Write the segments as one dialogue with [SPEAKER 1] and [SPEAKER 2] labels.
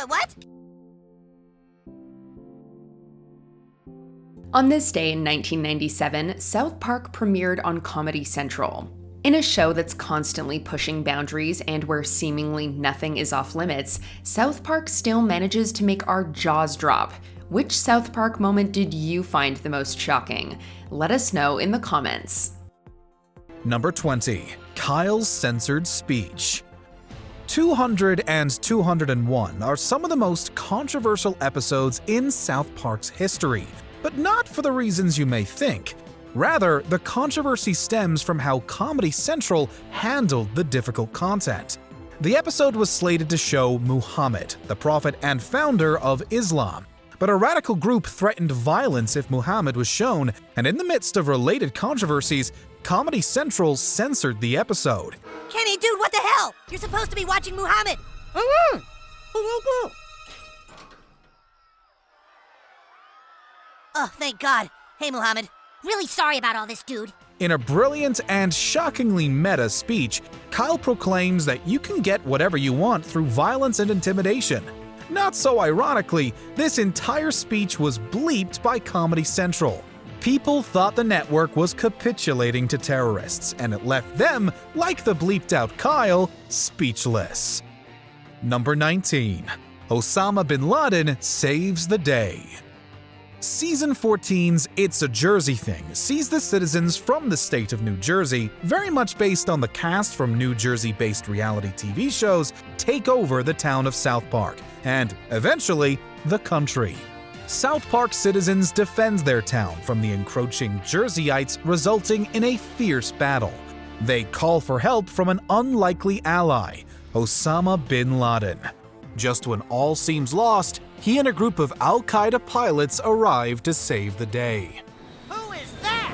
[SPEAKER 1] What?
[SPEAKER 2] On this day in 1997, South Park premiered on Comedy Central. In a show that's constantly pushing boundaries and where seemingly nothing is off limits, South Park still manages to make our jaws drop. Which South Park moment did you find the most shocking? Let us know in the comments.
[SPEAKER 3] Number 20. Kyle's censored speech. 200 and 201 are some of the most controversial episodes in South Park's history, but not for the reasons you may think. Rather, the controversy stems from how Comedy Central handled the difficult content. The episode was slated to show Muhammad, the prophet and founder of Islam, but a radical group threatened violence if Muhammad was shown, and in the midst of related controversies, Comedy Central censored the episode.
[SPEAKER 1] Kenny, dude, what the hell? You're supposed to be watching Muhammad. Oh, thank God. Hey, Muhammad. Really sorry about all this, dude.
[SPEAKER 3] In a brilliant and shockingly meta speech, Kyle proclaims that you can get whatever you want through violence and intimidation. Not so ironically, this entire speech was bleeped by Comedy Central. People thought the network was capitulating to terrorists, and it left them, like the bleeped-out Kyle, speechless. Number 19. Osama bin Laden saves the day. Season 14's It's a Jersey Thing sees the citizens from the state of New Jersey, very much based on the cast from New Jersey-based reality TV shows, take over the town of South Park, and, eventually, the country. South Park citizens defend their town from the encroaching Jerseyites, resulting in a fierce battle. They call for help from an unlikely ally, Osama bin Laden. Just when all seems lost, he and a group of Al-Qaeda pilots arrive to save the day.
[SPEAKER 1] Who is that?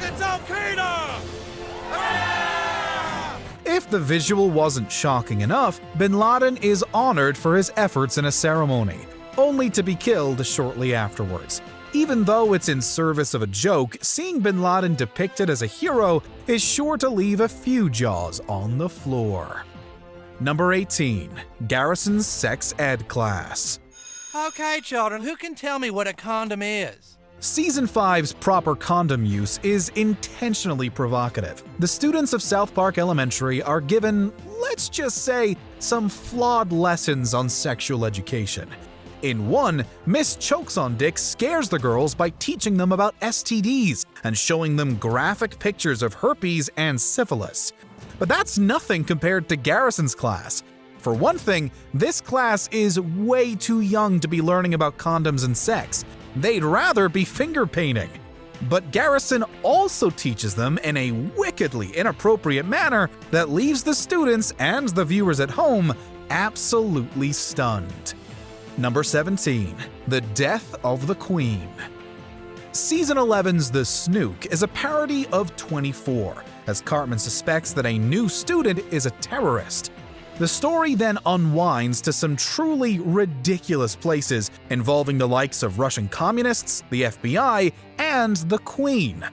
[SPEAKER 4] It's Al-Qaeda!
[SPEAKER 3] If the visual wasn't shocking enough, bin Laden is honored for his efforts in a ceremony, only to be killed shortly afterwards. Even though it's in service of a joke, seeing bin Laden depicted as a hero is sure to leave a few jaws on the floor. Number 18. Garrison's sex ed class.
[SPEAKER 4] Okay, children, who can tell me what a condom is?
[SPEAKER 3] Season 5's proper condom use is intentionally provocative. The students of South Park Elementary are given, let's just say, some flawed lessons on sexual education. In one, Miss Chokes on Dick scares the girls by teaching them about STDs and showing them graphic pictures of herpes and syphilis. But that's nothing compared to Garrison's class. For one thing, this class is way too young to be learning about condoms and sex. They'd rather be finger painting. But Garrison also teaches them in a wickedly inappropriate manner that leaves the students and the viewers at home absolutely stunned. Number 17. The Death of the Queen. Season 11's The Snook is a parody of 24, as Cartman suspects that a new student is a terrorist. The story then unwinds to some truly ridiculous places involving the likes of Russian communists, the FBI, and the Queen.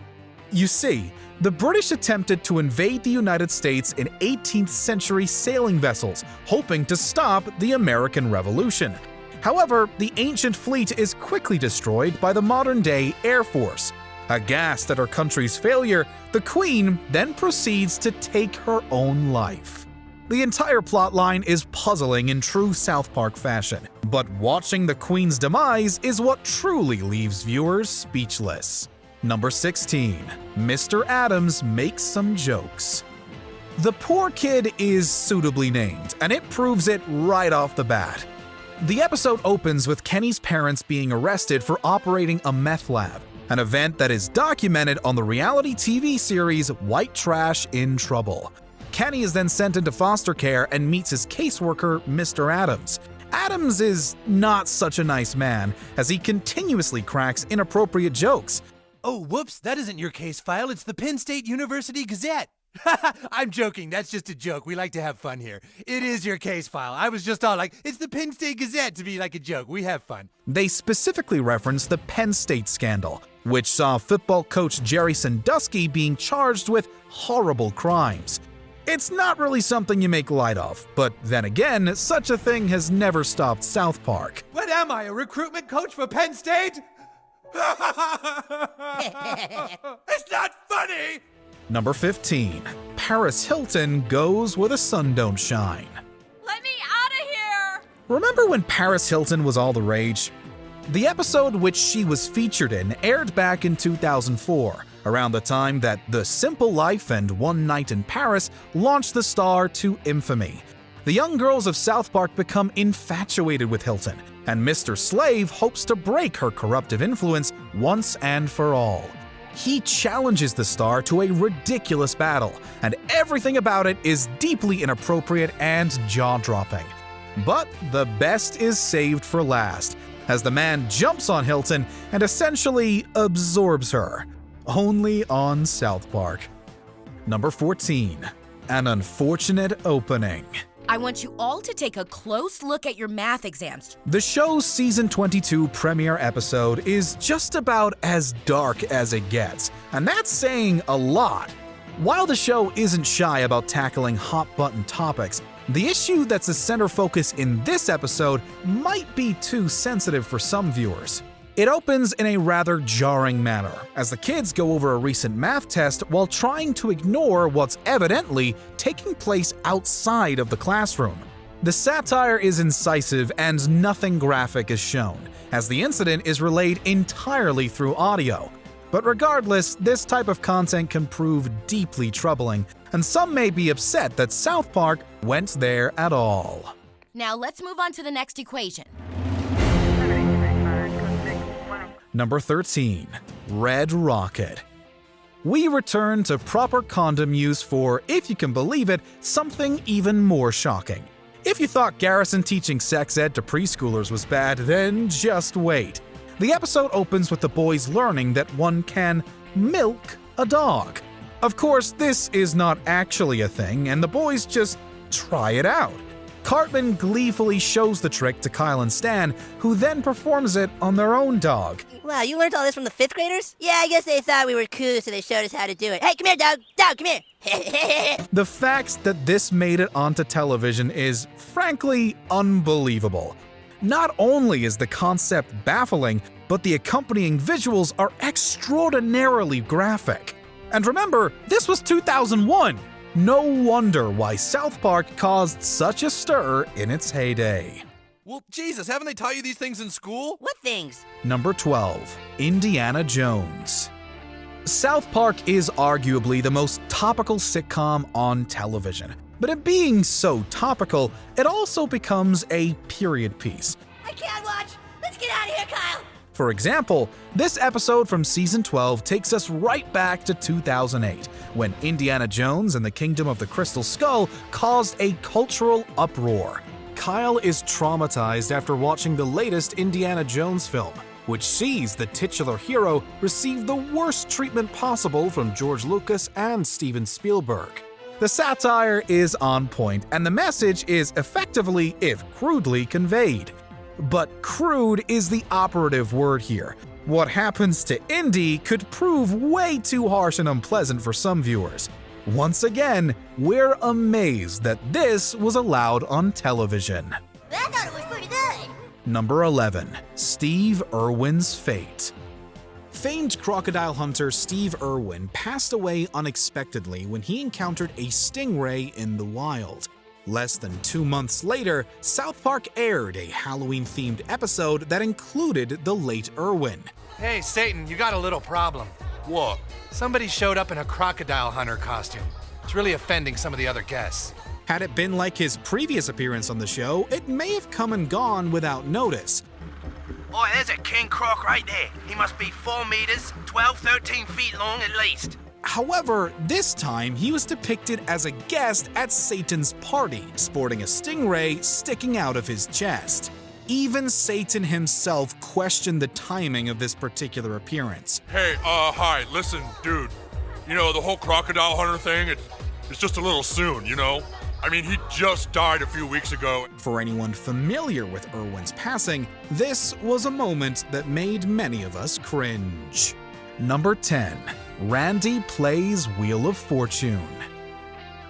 [SPEAKER 3] You see, the British attempted to invade the United States in 18th century sailing vessels, hoping to stop the American Revolution. However, the ancient fleet is quickly destroyed by the modern-day Air Force. Aghast at her country's failure, the Queen then proceeds to take her own life. The entire plotline is puzzling in true South Park fashion, but watching the Queen's demise is what truly leaves viewers speechless. Number 16. Mr. Adams makes some jokes. The poor kid is suitably named, and it proves it right off the bat. The episode opens with Kenny's parents being arrested for operating a meth lab, an event that is documented on the reality TV series White Trash in Trouble. Kenny is then sent into foster care and meets his caseworker, Mr. Adams. Adams is not such a nice man, as he continuously cracks inappropriate jokes.
[SPEAKER 4] Oh, whoops, that isn't your case file, it's the Penn State University Gazette. I'm joking, that's just a joke. We like to have fun here. It is your case file. I was just all like, it's the Penn State Gazette to be like a joke. We have fun.
[SPEAKER 3] They specifically reference the Penn State scandal, which saw football coach Jerry Sandusky being charged with horrible crimes. It's not really something you make light of, but then again, such a thing has never stopped South Park.
[SPEAKER 4] What am I, a recruitment coach for Penn State? It's not funny!
[SPEAKER 3] Number 15. Paris Hilton goes where the sun don't shine.
[SPEAKER 5] Let me out of here!
[SPEAKER 3] Remember when Paris Hilton was all the rage? The episode which she was featured in aired back in 2004, around the time that The Simple Life and One Night in Paris launched the star to infamy. The young girls of South Park become infatuated with Hilton, and Mr. Slave hopes to break her corruptive influence once and for all. He challenges the star to a ridiculous battle, and everything about it is deeply inappropriate and jaw-dropping. But the best is saved for last, as the man jumps on Hilton and essentially absorbs her. Only on South Park. Number 14. An unfortunate opening.
[SPEAKER 5] I want you all to take a close look at your math exams.
[SPEAKER 3] The show's season 22 premiere episode is just about as dark as it gets, and that's saying a lot. While the show isn't shy about tackling hot-button topics, the issue that's the center focus in this episode might be too sensitive for some viewers. It opens in a rather jarring manner, as the kids go over a recent math test while trying to ignore what's evidently taking place outside of the classroom. The satire is incisive and nothing graphic is shown, as the incident is relayed entirely through audio. But regardless, this type of content can prove deeply troubling, and some may be upset that South Park went there at all.
[SPEAKER 5] Now let's move on to the next equation.
[SPEAKER 3] Number 13. Red Rocket. We return to proper condom use for, if you can believe it, something even more shocking. If you thought Garrison teaching sex ed to preschoolers was bad, then just wait. The episode opens with the boys learning that one can milk a dog. Of course, this is not actually a thing, and the boys just try it out. Cartman gleefully shows the trick to Kyle and Stan, who then performs it on their own dog.
[SPEAKER 1] Wow, you learned all this from the 5th graders? Yeah, I guess they thought we were cool, so they showed us how to do it. Hey, come here, dog! Dog, come here!
[SPEAKER 3] The fact that this made it onto television is, frankly, unbelievable. Not only is the concept baffling, but the accompanying visuals are extraordinarily graphic. And remember, this was 2001! No wonder why South Park caused such a stir in its heyday.
[SPEAKER 6] Well, Jesus, haven't they taught you these things in school?
[SPEAKER 1] What things?
[SPEAKER 3] Number 12. Indiana Jones. South Park is arguably the most topical sitcom on television. But in being so topical, it also becomes a period piece.
[SPEAKER 1] I can't watch! Let's get out of here, Kyle!
[SPEAKER 3] For example, this episode from Season 12 takes us right back to 2008, when Indiana Jones and the Kingdom of the Crystal Skull caused a cultural uproar. Kyle is traumatized after watching the latest Indiana Jones film, which sees the titular hero receive the worst treatment possible from George Lucas and Steven Spielberg. The satire is on point, and the message is effectively, if crudely, conveyed. But crude is the operative word here. What happens to Indy could prove way too harsh and unpleasant for some viewers. Once again, we're amazed that this was allowed on television.
[SPEAKER 1] I thought it was pretty good!
[SPEAKER 3] Number 11. Steve Irwin's fate. Famed crocodile hunter Steve Irwin passed away unexpectedly when he encountered a stingray in the wild. Less than 2 months later, South Park aired a Halloween-themed episode that included the late Irwin.
[SPEAKER 4] Hey, Satan, you got a little problem.
[SPEAKER 6] What?
[SPEAKER 4] Somebody showed up in a crocodile hunter costume. It's really offending some of the other guests.
[SPEAKER 3] Had it been like his previous appearance on the show, it may have come and gone without notice.
[SPEAKER 7] Boy, there's a king croc right there. He must be 4 meters, 12, 13 feet long at least.
[SPEAKER 3] However, this time he was depicted as a guest at Satan's party, sporting a stingray sticking out of his chest. Even Satan himself questioned the timing of this particular appearance.
[SPEAKER 8] Hey, hi, listen, dude. You know, the whole crocodile hunter thing, it's just a little soon, you know? I mean, he just died a few weeks ago.
[SPEAKER 3] For anyone familiar with Irwin's passing, this was a moment that made many of us cringe. Number 10. Randy Plays Wheel of Fortune.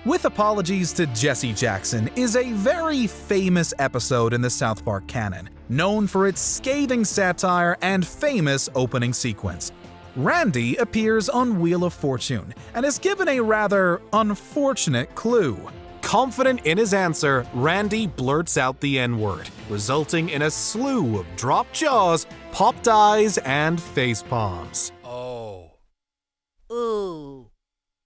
[SPEAKER 3] With Apologies to Jesse Jackson is a very famous episode in the South Park canon, known for its scathing satire and famous opening sequence. Randy appears on Wheel of Fortune and is given a rather unfortunate clue. Confident in his answer, Randy blurts out the N-word, resulting in a slew of dropped jaws, popped eyes, and face palms.
[SPEAKER 6] Oh.
[SPEAKER 1] Ooh.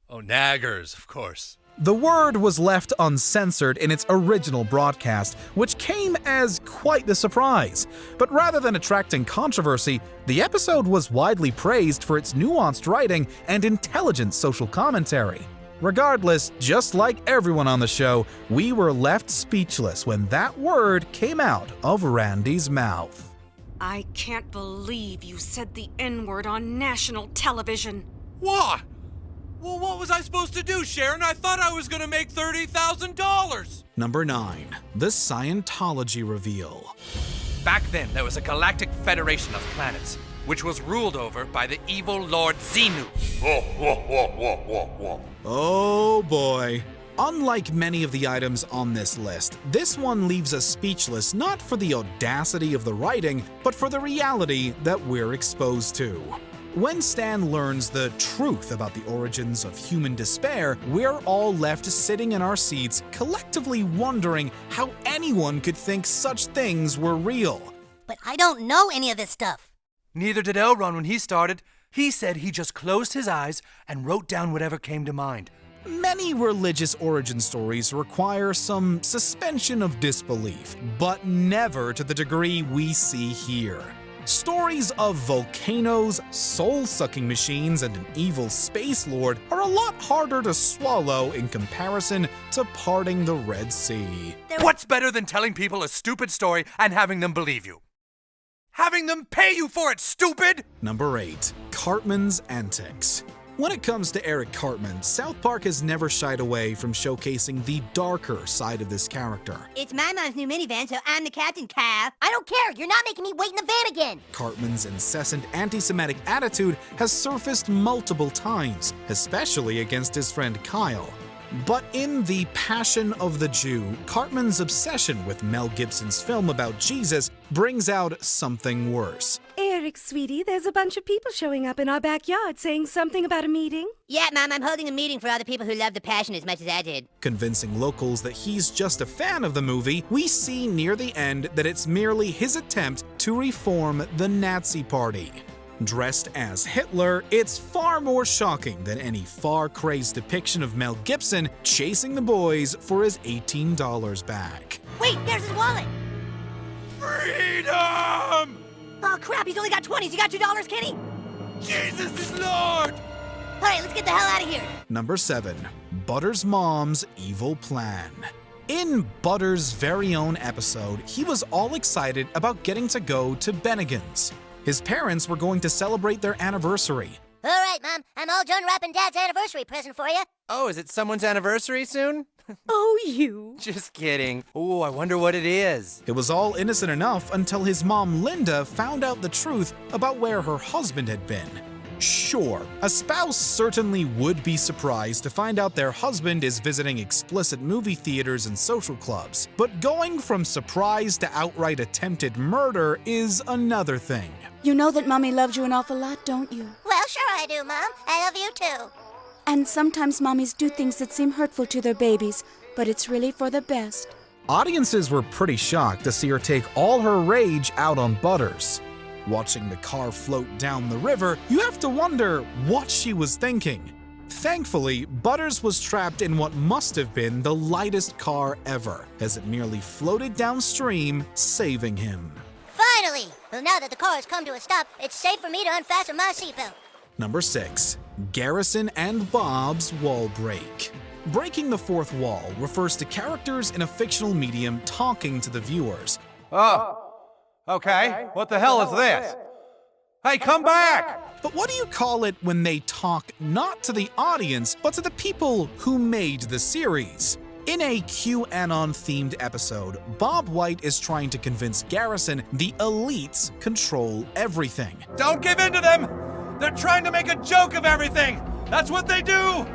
[SPEAKER 6] Oh, naggers, of course.
[SPEAKER 3] The word was left uncensored in its original broadcast, which came as quite the surprise. But rather than attracting controversy, the episode was widely praised for its nuanced writing and intelligent social commentary. Regardless, just like everyone on the show, we were left speechless when that word came out of Randy's mouth.
[SPEAKER 9] I can't believe you said the N-word on national television.
[SPEAKER 6] What? Well, what was I supposed to do, Sharon? I thought I was gonna make $30,000.
[SPEAKER 3] Number 9. The Scientology Reveal.
[SPEAKER 6] Back then, there was a galactic federation of planets, which was ruled over by the evil Lord Xenu.
[SPEAKER 3] Oh boy. Unlike many of the items on this list, this one leaves us speechless not for the audacity of the writing, but for the reality that we're exposed to. When Stan learns the truth about the origins of human despair, we're all left sitting in our seats, collectively wondering how anyone could think such things were real.
[SPEAKER 1] But I don't know any of this stuff.
[SPEAKER 4] Neither did Elron when he started. He said he just closed his eyes and wrote down whatever came to mind.
[SPEAKER 3] Many religious origin stories require some suspension of disbelief, but never to the degree we see here. Stories of volcanoes, soul-sucking machines, and an evil space lord are a lot harder to swallow in comparison to parting the Red Sea.
[SPEAKER 4] What's better than telling people a stupid story and having them believe you? Having them pay you for it, stupid!
[SPEAKER 3] Number 8. Cartman's Antics. When it comes to Eric Cartman, South Park has never shied away from showcasing the darker side of this character.
[SPEAKER 1] It's my mom's new minivan, so I'm the captain, Kyle. I don't care. You're not making me wait in the van again.
[SPEAKER 3] Cartman's incessant anti-Semitic attitude has surfaced multiple times, especially against his friend Kyle. But in The Passion of the Jew, Cartman's obsession with Mel Gibson's film about Jesus brings out something worse.
[SPEAKER 10] Eric, sweetie, there's a bunch of people showing up in our backyard saying something about a meeting.
[SPEAKER 1] Yeah, Mom, I'm holding a meeting for all the people who love The Passion as much as I did.
[SPEAKER 3] Convincing locals that he's just a fan of the movie, we see near the end that it's merely his attempt to reform the Nazi Party. Dressed as Hitler, it's far more shocking than any far-crazed depiction of Mel Gibson chasing the boys for his $18 back.
[SPEAKER 1] Wait, there's his wallet.
[SPEAKER 6] Freedom!
[SPEAKER 1] Oh, crap, he's only got 20s. He got $2, Kenny?
[SPEAKER 6] Jesus is Lord!
[SPEAKER 1] All right, let's get the hell out of here.
[SPEAKER 3] Number 7. Butter's mom's evil plan. In Butter's very own episode, he was all excited about getting to go to Bennigan's. His parents were going to celebrate their anniversary.
[SPEAKER 1] All right, Mom, I'm all done wrapping Dad's anniversary present for you.
[SPEAKER 11] Oh, is it someone's anniversary soon?
[SPEAKER 10] Oh, you.
[SPEAKER 11] Just kidding. Ooh, I wonder what it is.
[SPEAKER 3] It was all innocent enough until his mom Linda found out the truth about where her husband had been. Sure, a spouse certainly would be surprised to find out their husband is visiting explicit movie theaters and social clubs, but going from surprise to outright attempted murder is another thing.
[SPEAKER 10] You know that Mommy loves you an awful lot, don't you?
[SPEAKER 1] Well, sure I do, Mom. I love you too.
[SPEAKER 10] And sometimes mommies do things that seem hurtful to their babies, but it's really for the best.
[SPEAKER 3] Audiences were pretty shocked to see her take all her rage out on Butters. Watching the car float down the river, you have to wonder what she was thinking. Thankfully, Butters was trapped in what must have been the lightest car ever, as it merely floated downstream, saving him.
[SPEAKER 1] Finally! Well, now that the car has come to a stop, it's safe for me to unfasten my seatbelt.
[SPEAKER 3] Number 6. Garrison and Bob's Wall Break. Breaking the fourth wall refers to characters in a fictional medium talking to the viewers.
[SPEAKER 6] Oh. Okay, what the hell is this? Hey, come back!
[SPEAKER 3] But what do you call it when they talk not to the audience, but to the people who made the series? In a QAnon-themed episode, Bob White is trying to convince Garrison the elites control everything.
[SPEAKER 6] Don't give in to them! They're trying to make a joke of everything! That's what they do!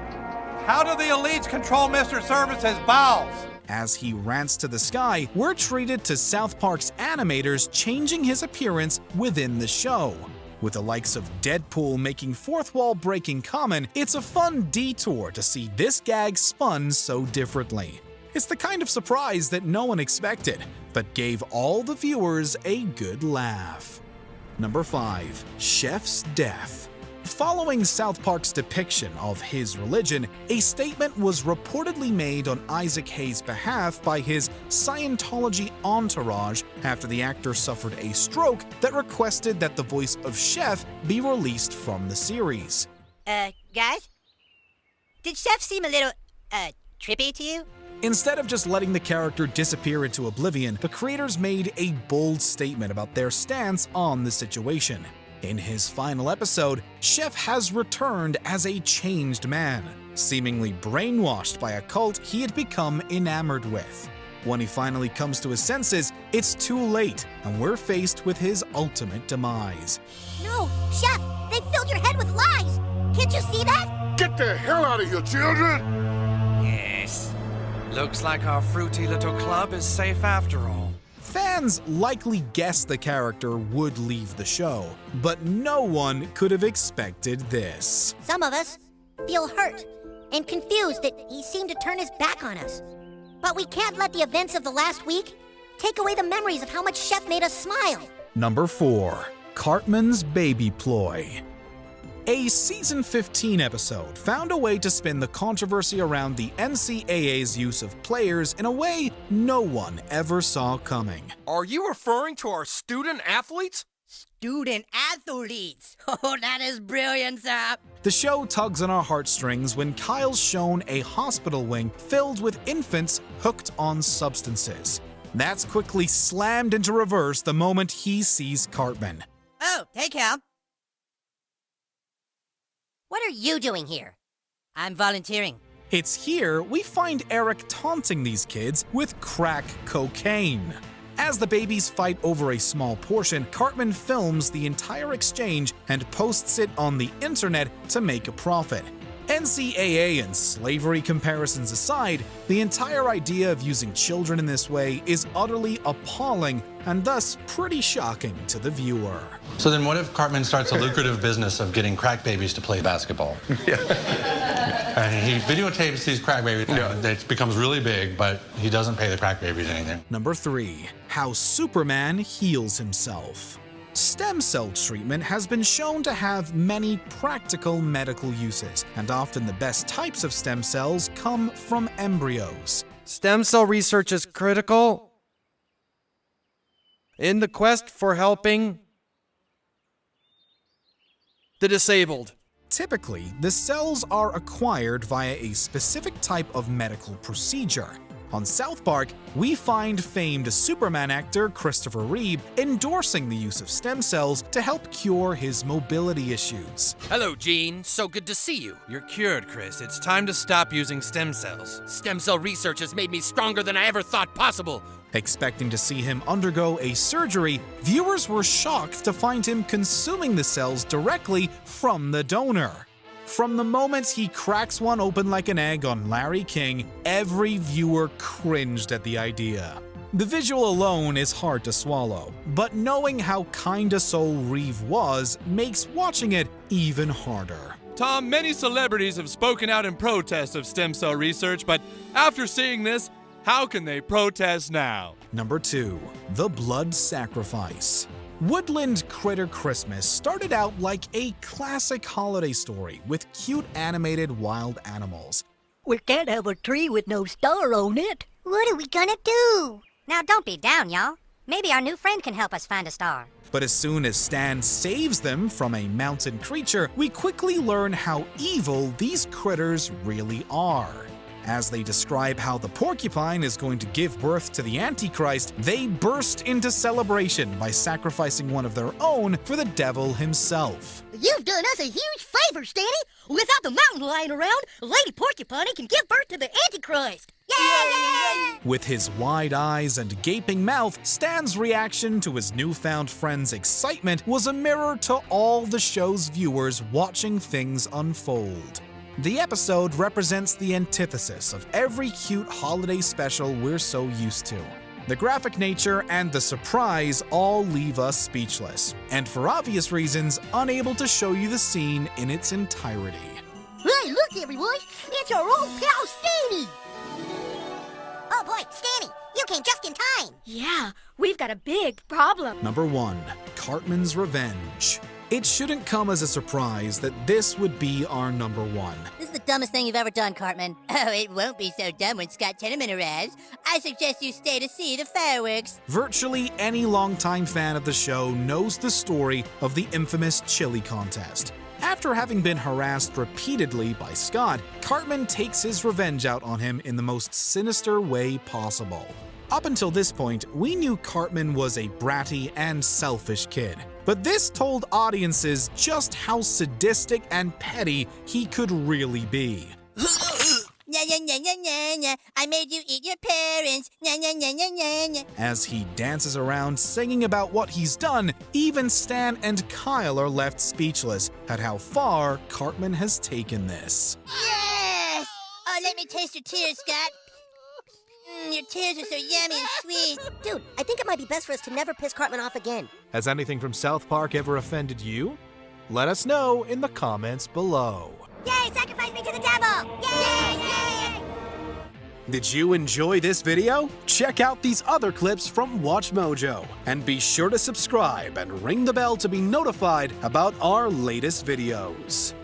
[SPEAKER 4] How do the elites control Mr. Service's bowels?
[SPEAKER 3] As he rants to the sky, we're treated to South Park's animators changing his appearance within the show. With the likes of Deadpool making fourth wall breaking common, it's a fun detour to see this gag spun so differently. It's the kind of surprise that no one expected, but gave all the viewers a good laugh. Number 5. Chef's Death. Following South Park's depiction of his religion, a statement was reportedly made on Isaac Hayes' behalf by his Scientology entourage after the actor suffered a stroke that requested that the voice of Chef be released from the series.
[SPEAKER 1] Guys? Did Chef seem a little, trippy to you?
[SPEAKER 3] Instead of just letting the character disappear into oblivion, the creators made a bold statement about their stance on the situation. In his final episode, Chef has returned as a changed man, seemingly brainwashed by a cult he had become enamored with. When he finally comes to his senses, it's too late, and we're faced with his ultimate demise.
[SPEAKER 1] No, Chef! They filled your head with lies! Can't you see that?
[SPEAKER 8] Get the hell out of here, children!
[SPEAKER 11] Yes. Looks like our fruity little club is safe after all.
[SPEAKER 3] Fans likely guessed the character would leave the show, but no one could have expected this.
[SPEAKER 1] Some of us feel hurt and confused that he seemed to turn his back on us. But we can't let the events of the last week take away the memories of how much Chef made us smile.
[SPEAKER 3] Number 4. Cartman's Baby Ploy. A season 15 episode found a way to spin the controversy around the NCAA's use of players in a way no one ever saw coming.
[SPEAKER 11] Are you referring to our student athletes?
[SPEAKER 1] Student athletes! Oh, that is brilliant, sir!
[SPEAKER 3] The show tugs on our heartstrings when Kyle's shown a hospital wing filled with infants hooked on substances. That's quickly slammed into reverse the moment he sees Cartman.
[SPEAKER 1] Oh, hey, Cal. What are you doing here? I'm volunteering.
[SPEAKER 3] It's here we find Eric taunting these kids with crack cocaine. As the babies fight over a small portion, Cartman films the entire exchange and posts it on the internet to make a profit. NCAA and slavery comparisons aside, the entire idea of using children in this way is utterly appalling and thus pretty shocking to the viewer.
[SPEAKER 12] So then what if Cartman starts a lucrative business of getting crack babies to play basketball? Yeah. And he videotapes these crack babies, and it becomes really big, but he doesn't pay the crack babies anything.
[SPEAKER 3] Number 3. How Superman heals himself. Stem cell treatment has been shown to have many practical medical uses, and often the best types of stem cells come from embryos.
[SPEAKER 11] Stem cell research is critical in the quest for helping the disabled.
[SPEAKER 3] Typically, the cells are acquired via a specific type of medical procedure. On South Park, we find famed Superman actor Christopher Reeve endorsing the use of stem cells to help cure his mobility issues.
[SPEAKER 6] Hello, Gene. So good to see you.
[SPEAKER 11] You're cured, Chris. It's time to stop using stem cells.
[SPEAKER 6] Stem cell research has made me stronger than I ever thought possible.
[SPEAKER 3] Expecting to see him undergo a surgery, viewers were shocked to find him consuming the cells directly from the donor. From the moment he cracks one open like an egg on Larry King, every viewer cringed at the idea. The visual alone is hard to swallow, but knowing how kind a soul Reeve was makes watching it even harder.
[SPEAKER 13] Tom, many celebrities have spoken out in protest of stem cell research, but after seeing this, how can they protest now?
[SPEAKER 3] Number 2. The Blood Sacrifice. Woodland Critter Christmas started out like a classic holiday story with cute animated wild animals.
[SPEAKER 14] We can't have a tree with no star on it.
[SPEAKER 1] What are we gonna do? Now don't be down, y'all. Maybe our new friend can help us find a star.
[SPEAKER 3] But as soon as Stan saves them from a mountain creature, we quickly learn how evil these critters really are. As they describe how the porcupine is going to give birth to the Antichrist, they burst into celebration by sacrificing one of their own for the devil himself.
[SPEAKER 14] You've done us a huge favor, Stanny. Without the mountain lion around, Lady Porcupine can give birth to the Antichrist. Yay!
[SPEAKER 3] With his wide eyes and gaping mouth, Stan's reaction to his newfound friend's excitement was a mirror to all the show's viewers watching things unfold. The episode represents the antithesis of every cute holiday special we're so used to. The graphic nature and the surprise all leave us speechless, and for obvious reasons, unable to show you the scene in its entirety.
[SPEAKER 14] Hey, look, everyone! It's our old pal Stanny!
[SPEAKER 1] Oh boy, Stanny, you came just in time!
[SPEAKER 9] Yeah, we've got a big problem.
[SPEAKER 3] Number 1. Cartman's Revenge. It shouldn't come as a surprise that this would be our number 1.
[SPEAKER 15] This is the dumbest thing you've ever done, Cartman. Oh, it won't be so dumb when Scott Tenorman arrives. I suggest you stay to see the fireworks.
[SPEAKER 3] Virtually any longtime fan of the show knows the story of the infamous chili contest. After having been harassed repeatedly by Scott, Cartman takes his revenge out on him in the most sinister way possible. Up until this point, we knew Cartman was a bratty and selfish kid. But this told audiences just how sadistic and petty he could really be.
[SPEAKER 15] Nya, nya, nya, nya, nya, nya. I made you eat your parents. Nya, nya, nya, nya, nya, nya.
[SPEAKER 3] As he dances around singing about what he's done, even Stan and Kyle are left speechless at how far Cartman has taken this.
[SPEAKER 15] Yes! Oh, let me taste your tears, Scott. Your tears are so yummy and sweet.
[SPEAKER 1] Dude, I think it might be best for us to never piss Cartman off again.
[SPEAKER 3] Has anything from South Park ever offended you? Let us know in the comments below.
[SPEAKER 1] Yay, sacrifice me to the devil! Yay, yay!
[SPEAKER 3] Did you enjoy this video? Check out these other clips from WatchMojo. And be sure to subscribe and ring the bell to be notified about our latest videos.